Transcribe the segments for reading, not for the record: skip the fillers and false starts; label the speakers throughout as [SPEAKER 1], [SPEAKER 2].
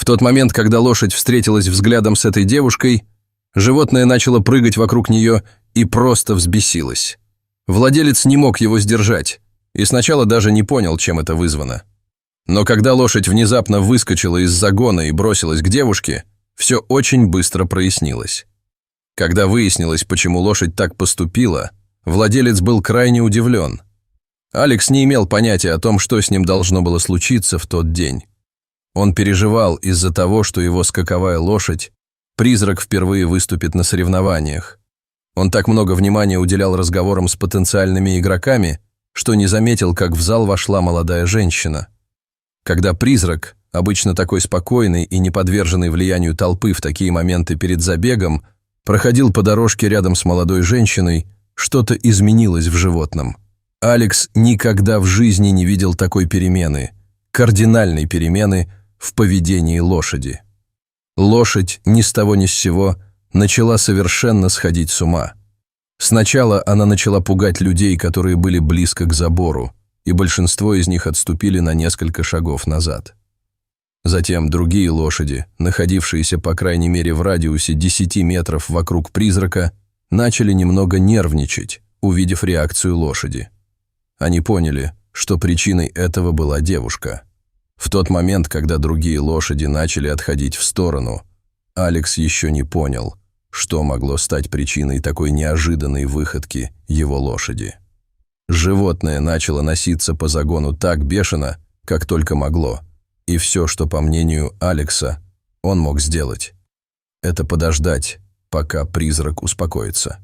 [SPEAKER 1] В тот момент, когда лошадь встретилась взглядом с этой девушкой, животное начало прыгать вокруг нее и просто взбесилось. Владелец не мог его сдержать и сначала даже не понял, чем это вызвано. Но когда лошадь внезапно выскочила из загона и бросилась к девушке, все очень быстро прояснилось. Когда выяснилось, почему лошадь так поступила, владелец был крайне удивлен. Алекс не имел понятия о том, что с ним должно было случиться в тот день. Он переживал из-за того, что его скаковая лошадь, призрак, впервые выступит на соревнованиях. Он так много внимания уделял разговорам с потенциальными игроками, что не заметил, как в зал вошла молодая женщина. Когда призрак, обычно такой спокойный и не подверженный влиянию толпы в такие моменты перед забегом, проходил по дорожке рядом с молодой женщиной, что-то изменилось в животном. Алекс никогда в жизни не видел такой перемены, кардинальной перемены в поведении лошади. Лошадь ни с того ни с сего начала совершенно сходить с ума. Сначала она начала пугать людей, которые были близко к забору, и большинство из них отступили на несколько шагов назад. Затем другие лошади, находившиеся по крайней мере в радиусе 10 метров вокруг призрака, начали немного нервничать, увидев реакцию лошади. Они поняли, что причиной этого была девушка. В тот момент, когда другие лошади начали отходить в сторону, Алекс еще не понял, что могло стать причиной такой неожиданной выходки его лошади. Животное начало носиться по загону так бешено, как только могло, и все, что, по мнению Алекса, он мог сделать, это подождать, пока призрак успокоится.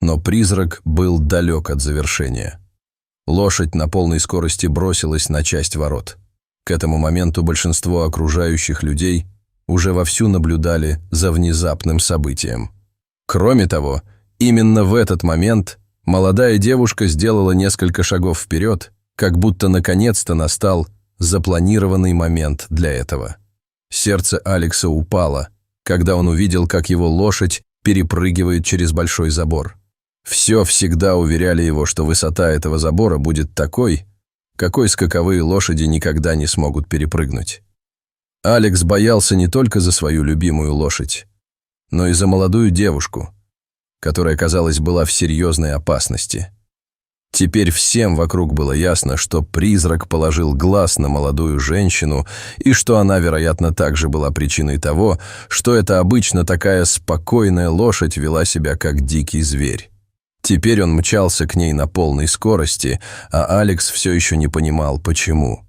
[SPEAKER 1] Но призрак был далек от завершения. Лошадь на полной скорости бросилась на часть ворот. К этому моменту большинство окружающих людей уже вовсю наблюдали за внезапным событием. Кроме того, именно в этот момент молодая девушка сделала несколько шагов вперед, как будто наконец-то настал запланированный момент для этого. Сердце Алекса упало, когда он увидел, как его лошадь перепрыгивает через большой забор. Все всегда уверяли его, что высота этого забора будет такой, какой скаковые лошади никогда не смогут перепрыгнуть. Алекс боялся не только за свою любимую лошадь, но и за молодую девушку, которая, казалось, была в серьезной опасности. Теперь всем вокруг было ясно, что призрак положил глаз на молодую женщину и что она, вероятно, также была причиной того, что эта обычно такая спокойная лошадь вела себя как дикий зверь. Теперь он мчался к ней на полной скорости, а Алекс все еще не понимал, почему.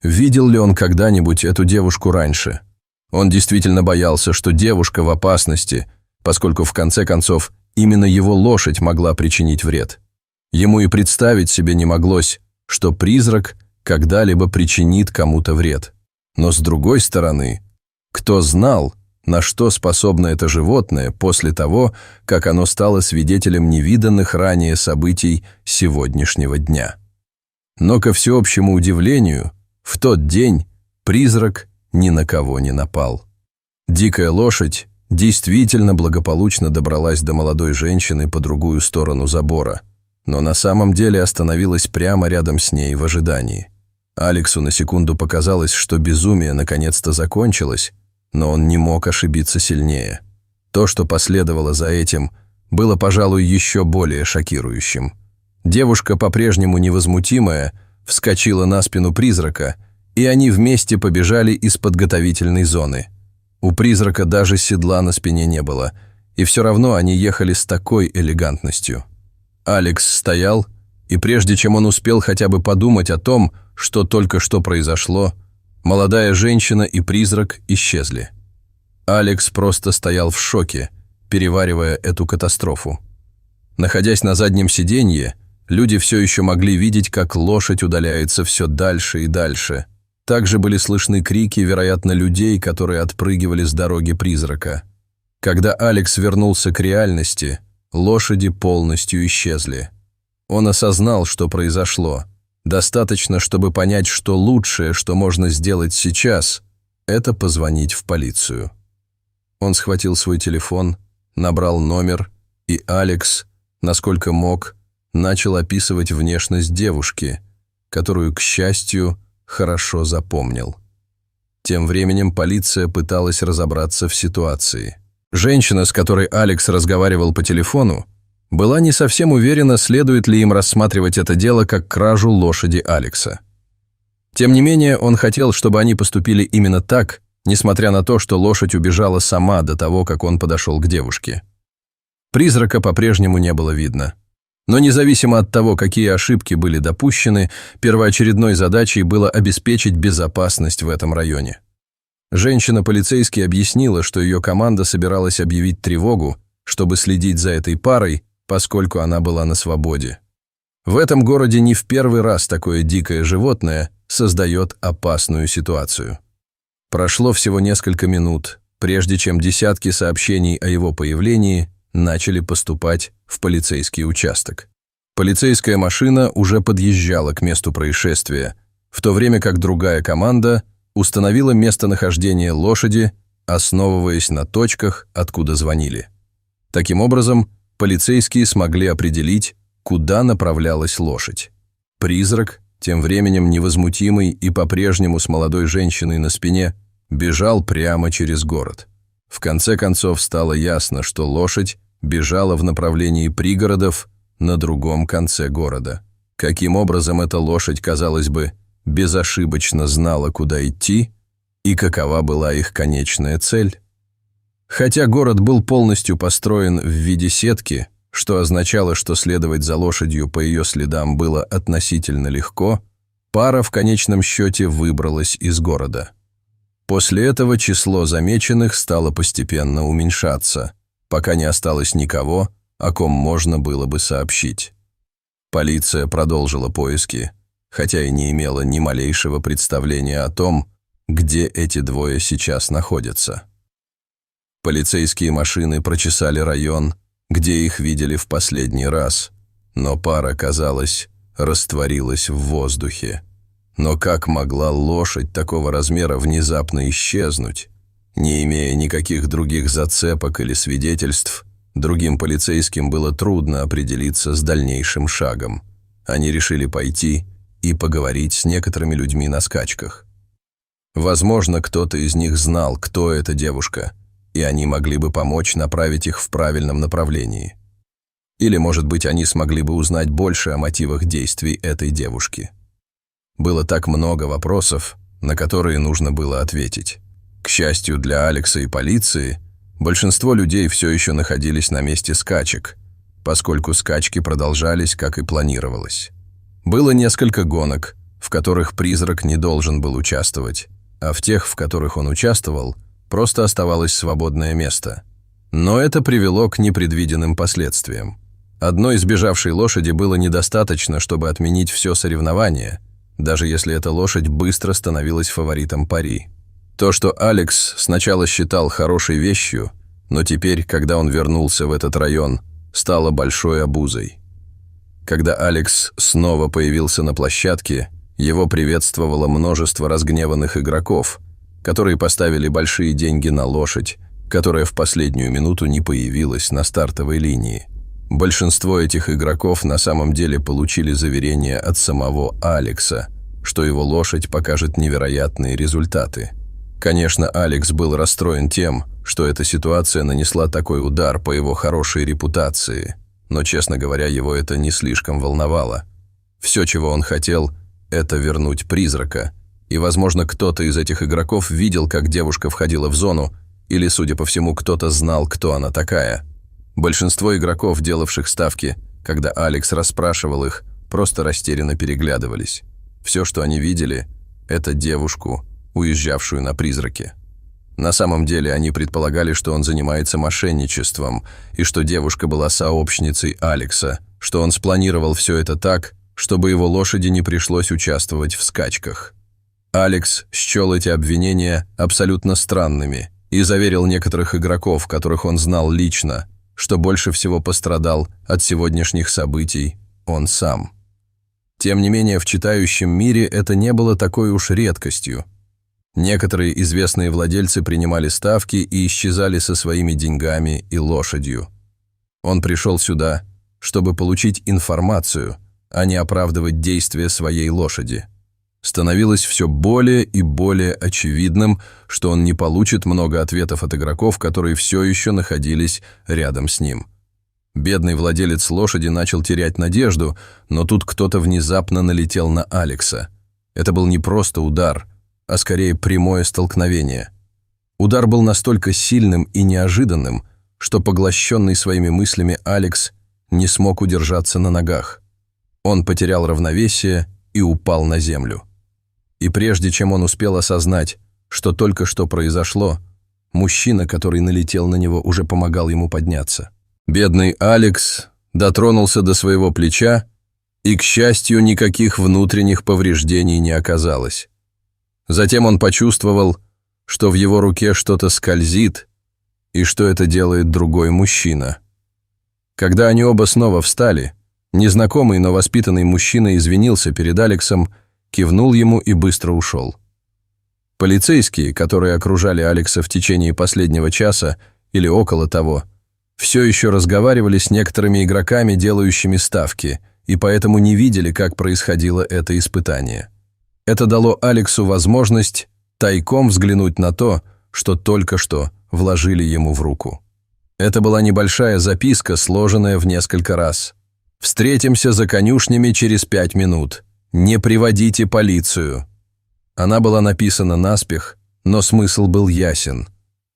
[SPEAKER 1] Видел ли он когда-нибудь эту девушку раньше? Он действительно боялся, что девушка в опасности, поскольку в конце концов именно его лошадь могла причинить вред. Ему и представить себе не моглось, что призрак когда-либо причинит кому-то вред. Но с другой стороны, кто знал, на что способно это животное после того, как оно стало свидетелем невиданных ранее событий сегодняшнего дня. Но, ко всеобщему удивлению, в тот день призрак ни на кого не напал. Дикая лошадь действительно благополучно добралась до молодой женщины по другую сторону забора, но на самом деле остановилась прямо рядом с ней в ожидании. Алексу на секунду показалось, что безумие наконец-то закончилось, но он не мог ошибиться сильнее. То, что последовало за этим, было, пожалуй, еще более шокирующим. Девушка, по-прежнему невозмутимая, вскочила на спину призрака, и они вместе побежали из подготовительной зоны. У призрака даже седла на спине не было, и все равно они ехали с такой элегантностью. Алекс стоял, и прежде чем он успел хотя бы подумать о том, что только что произошло, молодая женщина и призрак исчезли. Алекс просто стоял в шоке, переваривая эту катастрофу. Находясь на заднем сиденье, люди все еще могли видеть, как лошадь удаляется все дальше и дальше. Также были слышны крики, вероятно, людей, которые отпрыгивали с дороги призрака. Когда Алекс вернулся к реальности, лошади полностью исчезли. Он осознал, что произошло. Достаточно, чтобы понять, что лучшее, что можно сделать сейчас, это позвонить в полицию. Он схватил свой телефон, набрал номер, и Алекс, насколько мог, начал описывать внешность девушки, которую, к счастью, хорошо запомнил. Тем временем полиция пыталась разобраться в ситуации. Женщина, с которой Алекс разговаривал по телефону, была не совсем уверена, следует ли им рассматривать это дело как кражу лошади Алекса. Тем не менее, он хотел, чтобы они поступили именно так, несмотря на то, что лошадь убежала сама до того, как он подошел к девушке. Призрака по-прежнему не было видно. Но независимо от того, какие ошибки были допущены, первоочередной задачей было обеспечить безопасность в этом районе. Женщина-полицейский объяснила, что ее команда собиралась объявить тревогу, чтобы следить за этой парой, поскольку она была на свободе. В этом городе не в первый раз такое дикое животное создает опасную ситуацию. Прошло всего несколько минут, прежде чем десятки сообщений о его появлении начали поступать в полицейский участок. Полицейская машина уже подъезжала к месту происшествия, в то время как другая команда установила местонахождение лошади, основываясь на точках, откуда звонили. Таким образом, полицейские смогли определить, куда направлялась лошадь. Призрак, тем временем невозмутимый и по-прежнему с молодой женщиной на спине, бежал прямо через город. В конце концов стало ясно, что лошадь бежала в направлении пригородов на другом конце города. Каким образом эта лошадь, казалось бы, безошибочно знала, куда идти, и какова была их конечная цель? Хотя город был полностью построен в виде сетки, что означало, что следовать за лошадью по ее следам было относительно легко, пара в конечном счете выбралась из города. После этого число замеченных стало постепенно уменьшаться, пока не осталось никого, о ком можно было бы сообщить. Полиция продолжила поиски, хотя и не имела ни малейшего представления о том, где эти двое сейчас находятся. Полицейские машины прочесали район, где их видели в последний раз, но пара, казалось, растворилась в воздухе. Но как могла лошадь такого размера внезапно исчезнуть? Не имея никаких других зацепок или свидетельств, другим полицейским было трудно определиться с дальнейшим шагом. Они решили пойти и поговорить с некоторыми людьми на скачках. Возможно, кто-то из них знал, кто эта девушка, и они могли бы помочь направить их в правильном направлении. Или, может быть, они смогли бы узнать больше о мотивах действий этой девушки. Было так много вопросов, на которые нужно было ответить. К счастью для Алекса и полиции, большинство людей все еще находились на месте скачек, поскольку скачки продолжались, как и планировалось. Было несколько гонок, в которых призрак не должен был участвовать, а в тех, в которых он участвовал, просто оставалось свободное место. Но это привело к непредвиденным последствиям. Одной сбежавшей лошади было недостаточно, чтобы отменить все соревнование, даже если эта лошадь быстро становилась фаворитом пари. То, что Алекс сначала считал хорошей вещью, но теперь, когда он вернулся в этот район, стало большой обузой. Когда Алекс снова появился на площадке, его приветствовало множество разгневанных игроков, которые поставили большие деньги на лошадь, которая в последнюю минуту не появилась на стартовой линии. Большинство этих игроков на самом деле получили заверение от самого Алекса, что его лошадь покажет невероятные результаты. Конечно, Алекс был расстроен тем, что эта ситуация нанесла такой удар по его хорошей репутации, но, честно говоря, его это не слишком волновало. Все, чего он хотел, это вернуть призрака, и, возможно, кто-то из этих игроков видел, как девушка входила в зону, или, судя по всему, кто-то знал, кто она такая. Большинство игроков, делавших ставки, когда Алекс расспрашивал их, просто растерянно переглядывались. Все, что они видели, это девушку, уезжавшую на призраке. На самом деле они предполагали, что он занимается мошенничеством, и что девушка была сообщницей Алекса, что он спланировал все это так, чтобы его лошади не пришлось участвовать в скачках. Алекс счел эти обвинения абсолютно странными и заверил некоторых игроков, которых он знал лично, что больше всего пострадал от сегодняшних событий он сам. Тем не менее, в читающем мире это не было такой уж редкостью. Некоторые известные владельцы принимали ставки и исчезали со своими деньгами и лошадью. Он пришел сюда, чтобы получить информацию, а не оправдывать действия своей лошади. Становилось все более и более очевидным, что он не получит много ответов от игроков, которые все еще находились рядом с ним. Бедный владелец лошади начал терять надежду, но тут кто-то внезапно налетел на Алекса. Это был не просто удар, а скорее прямое столкновение. Удар был настолько сильным и неожиданным, что поглощенный своими мыслями Алекс не смог удержаться на ногах. Он потерял равновесие и упал на землю. И прежде чем он успел осознать, что только что произошло, мужчина, который налетел на него, уже помогал ему подняться. Бедный Алекс дотронулся до своего плеча, и, к счастью, никаких внутренних повреждений не оказалось. Затем он почувствовал, что в его руке что-то скользит, и что это делает другой мужчина. Когда они оба снова встали, незнакомый, но воспитанный мужчина извинился перед Алексом, кивнул ему и быстро ушел. Полицейские, которые окружали Алекса в течение последнего часа или около того, все еще разговаривали с некоторыми игроками, делающими ставки, и поэтому не видели, как происходило это испытание. Это дало Алексу возможность тайком взглянуть на то, что только что вложили ему в руку. Это была небольшая записка, сложенная в несколько раз. «Встретимся за конюшнями через 5 минут. Не приводите полицию». Она была написана наспех, но смысл был ясен.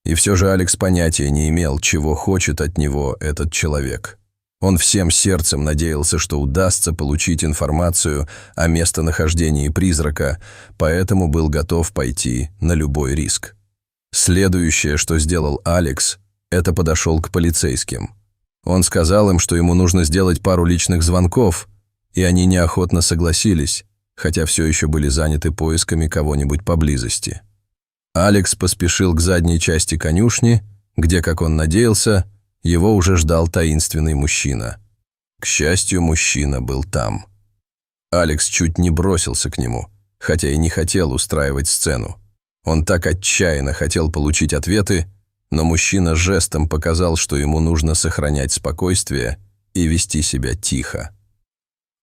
[SPEAKER 1] И все же Алекс понятия не имел, чего хочет от него этот человек. Он всем сердцем надеялся, что удастся получить информацию о местонахождении призрака, поэтому был готов пойти на любой риск. Следующее, что сделал Алекс, это подошел к полицейским. Он сказал им, что ему нужно сделать пару личных звонков, и они неохотно согласились, хотя все еще были заняты поисками кого-нибудь поблизости. Алекс поспешил к задней части конюшни, где, как он надеялся, его уже ждал таинственный мужчина. К счастью, мужчина был там. Алекс чуть не бросился к нему, хотя и не хотел устраивать сцену. Он так отчаянно хотел получить ответы, но мужчина жестом показал, что ему нужно сохранять спокойствие и вести себя тихо.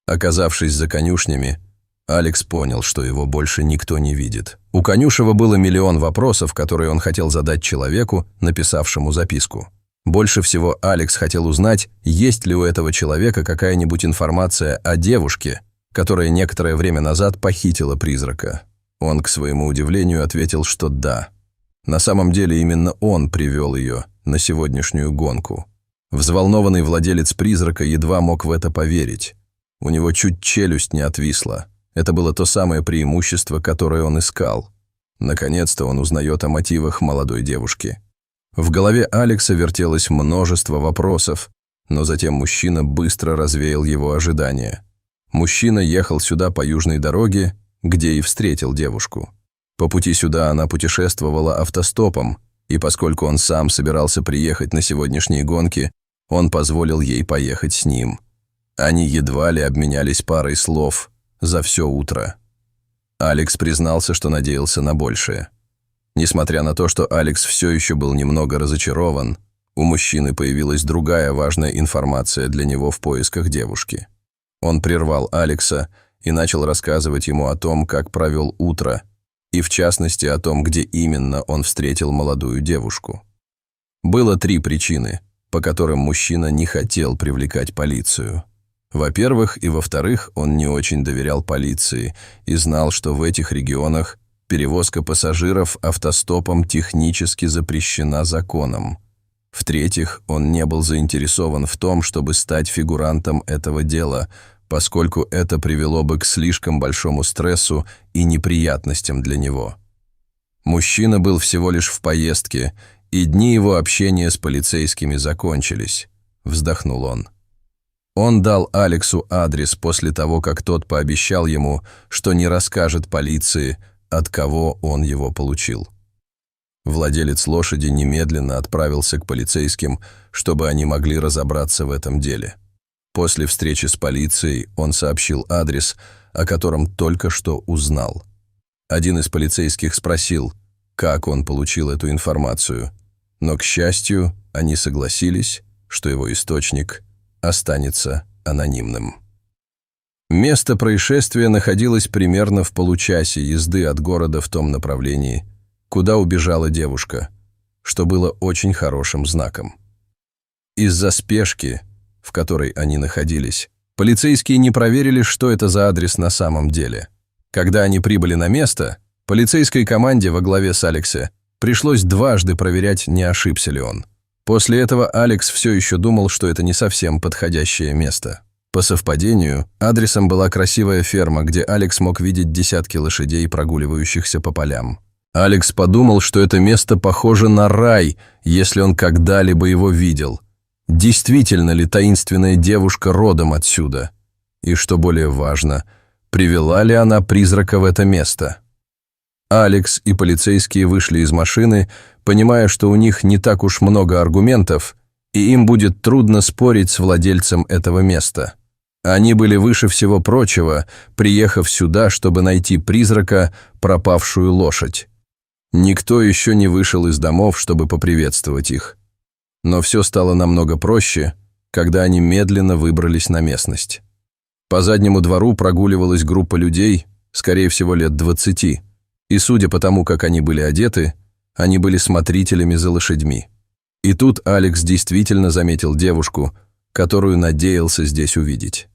[SPEAKER 1] Оказавшись за конюшнями, Алекс понял, что его больше никто не видит. У конюшева было миллион вопросов, которые он хотел задать человеку, написавшему записку. Больше всего Алекс хотел узнать, есть ли у этого человека какая-нибудь информация о девушке, которая некоторое время назад похитила призрака. Он, к своему удивлению, ответил, что да. На самом деле именно он привел ее на сегодняшнюю гонку. Взволнованный владелец призрака едва мог в это поверить. У него чуть челюсть не отвисла. Это было то самое преимущество, которое он искал. Наконец-то он узнает о мотивах молодой девушки. В голове Алекса вертелось множество вопросов, но затем мужчина быстро развеял его ожидания. Мужчина ехал сюда по южной дороге, где и встретил девушку. По пути сюда она путешествовала автостопом, и поскольку он сам собирался приехать на сегодняшние гонки, он позволил ей поехать с ним. Они едва ли обменялись парой слов за все утро. Алекс признался, что надеялся на большее. Несмотря на то, что Алекс все еще был немного разочарован, у мужчины появилась другая важная информация для него в поисках девушки. Он прервал Алекса и начал рассказывать ему о том, как провел утро, и в частности о том, где именно он встретил молодую девушку. Было 3 причины, по которым мужчина не хотел привлекать полицию. Во-первых и во-вторых, он не очень доверял полиции и знал, что в этих регионах перевозка пассажиров автостопом технически запрещена законом. В-третьих, он не был заинтересован в том, чтобы стать фигурантом этого дела, поскольку это привело бы к слишком большому стрессу и неприятностям для него. Мужчина был всего лишь в поездке, и дни его общения с полицейскими закончились, вздохнул он. Он дал Алексу адрес после того, как тот пообещал ему, что не расскажет полиции, от кого он его получил. Владелец лошади немедленно отправился к полицейским, чтобы они могли разобраться в этом деле. После встречи с полицией он сообщил адрес, о котором только что узнал. Один из полицейских спросил, как он получил эту информацию, но, к счастью, они согласились, что его источник останется анонимным. Место происшествия находилось примерно в получасе езды от города в том направлении, куда убежала девушка, что было очень хорошим знаком. Из-за спешки, в которой они находились, полицейские не проверили, что это за адрес на самом деле. Когда они прибыли на место, полицейской команде во главе с Алексом пришлось дважды проверять, не ошибся ли он. После этого Алекс все еще думал, что это не совсем подходящее место. По совпадению, адресом была красивая ферма, где Алекс мог видеть десятки лошадей, прогуливающихся по полям. Алекс подумал, что это место похоже на рай, если он когда-либо его видел. Действительно ли таинственная девушка родом отсюда? И, что более важно, привела ли она призрака в это место? Алекс и полицейские вышли из машины, понимая, что у них не так уж много аргументов, и им будет трудно спорить с владельцем этого места. Они были выше всего прочего, приехав сюда, чтобы найти призрака, пропавшую лошадь. Никто еще не вышел из домов, чтобы поприветствовать их. Но все стало намного проще, когда они медленно выбрались на местность. По заднему двору прогуливалась группа людей, скорее всего, лет 20, и, судя по тому, как они были одеты, они были смотрителями за лошадьми. И тут Алекс действительно заметил девушку, которую надеялся здесь увидеть.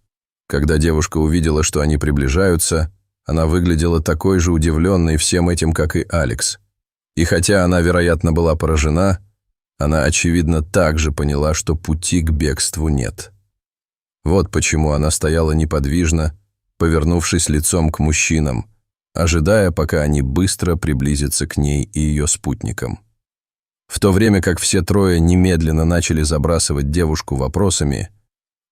[SPEAKER 1] Когда девушка увидела, что они приближаются, она выглядела такой же удивленной всем этим, как и Алекс. И хотя она, вероятно, была поражена, она, очевидно, также поняла, что пути к бегству нет. Вот почему она стояла неподвижно, повернувшись лицом к мужчинам, ожидая, пока они быстро приблизятся к ней и ее спутникам. В то время как все трое немедленно начали забрасывать девушку вопросами,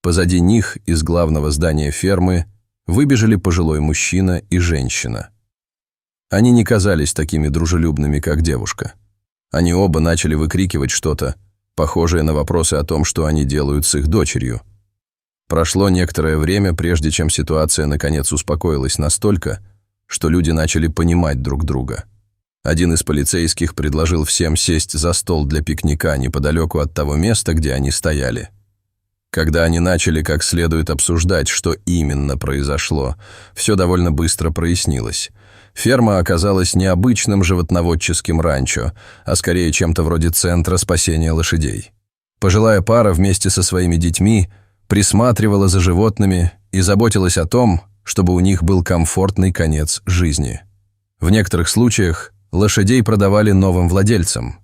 [SPEAKER 1] позади них из главного здания фермы выбежали пожилой мужчина и женщина. Они не казались такими дружелюбными, как девушка. Они оба начали выкрикивать что-то, похожее на вопросы о том, что они делают с их дочерью. Прошло некоторое время, прежде чем ситуация наконец успокоилась настолько, что люди начали понимать друг друга. Один из полицейских предложил всем сесть за стол для пикника неподалеку от того места, где они стояли. Когда они начали как следует обсуждать, что именно произошло, все довольно быстро прояснилось. Ферма оказалась не обычным животноводческим ранчо, а скорее чем-то вроде центра спасения лошадей. Пожилая пара вместе со своими детьми присматривала за животными и заботилась о том, чтобы у них был комфортный конец жизни. В некоторых случаях лошадей продавали новым владельцам.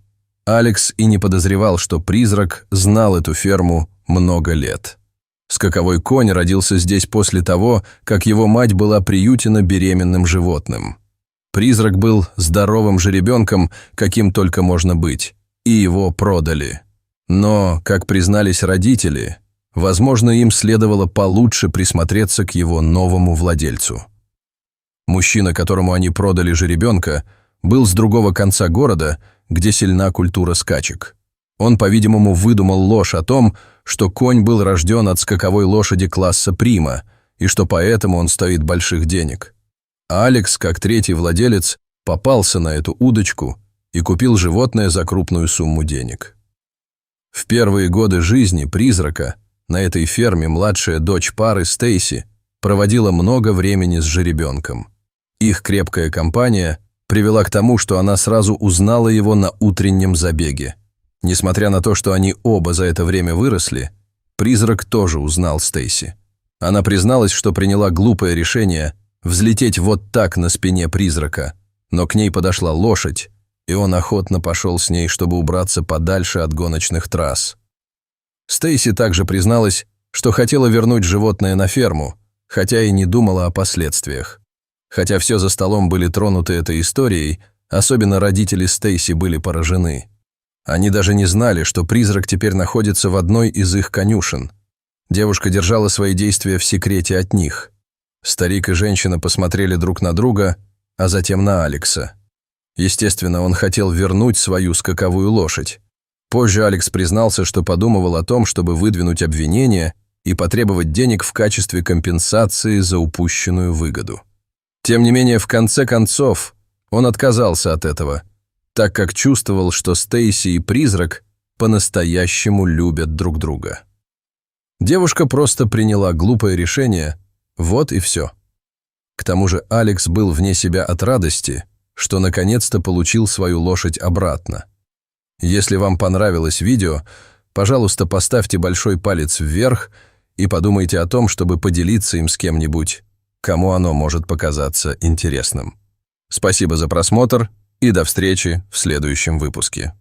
[SPEAKER 1] Алекс и не подозревал, что призрак знал эту ферму много лет. Скаковой конь родился здесь после того, как его мать была приютена беременным животным. Призрак был здоровым жеребенком, каким только можно быть, и его продали. Но, как признались родители, возможно, им следовало получше присмотреться к его новому владельцу. Мужчина, которому они продали жеребенка, был с другого конца города, где сильна культура скачек. Он, по-видимому, выдумал ложь о том, что конь был рожден от скаковой лошади класса прима, и что поэтому он стоит больших денег. А Алекс, как третий владелец, попался на эту удочку и купил животное за крупную сумму денег. В первые годы жизни призрака на этой ферме младшая дочь пары Стейси проводила много времени с жеребенком. Их крепкая компания привела к тому, что она сразу узнала его на утреннем забеге. Несмотря на то, что они оба за это время выросли, призрак тоже узнал Стейси. Она призналась, что приняла глупое решение взлететь вот так на спине призрака, но к ней подошла лошадь, и он охотно пошел с ней, чтобы убраться подальше от гоночных трасс. Стейси также призналась, что хотела вернуть животное на ферму, хотя и не думала о последствиях. Хотя все за столом были тронуты этой историей, особенно родители Стейси были поражены. Они даже не знали, что призрак теперь находится в одной из их конюшен. Девушка держала свои действия в секрете от них. Старик и женщина посмотрели друг на друга, а затем на Алекса. Естественно, он хотел вернуть свою скаковую лошадь. Позже Алекс признался, что подумывал о том, чтобы выдвинуть обвинение и потребовать денег в качестве компенсации за упущенную выгоду. Тем не менее, в конце концов, он отказался от этого, так как чувствовал, что Стейси и призрак по-настоящему любят друг друга. Девушка просто приняла глупое решение, Вот и все. К тому же Алекс был вне себя от радости, что наконец-то получил свою лошадь обратно. Если вам понравилось видео, пожалуйста, поставьте большой палец вверх и подумайте о том, чтобы поделиться им с кем-нибудь, кому оно может показаться интересным. Спасибо за просмотр и до встречи в следующем выпуске.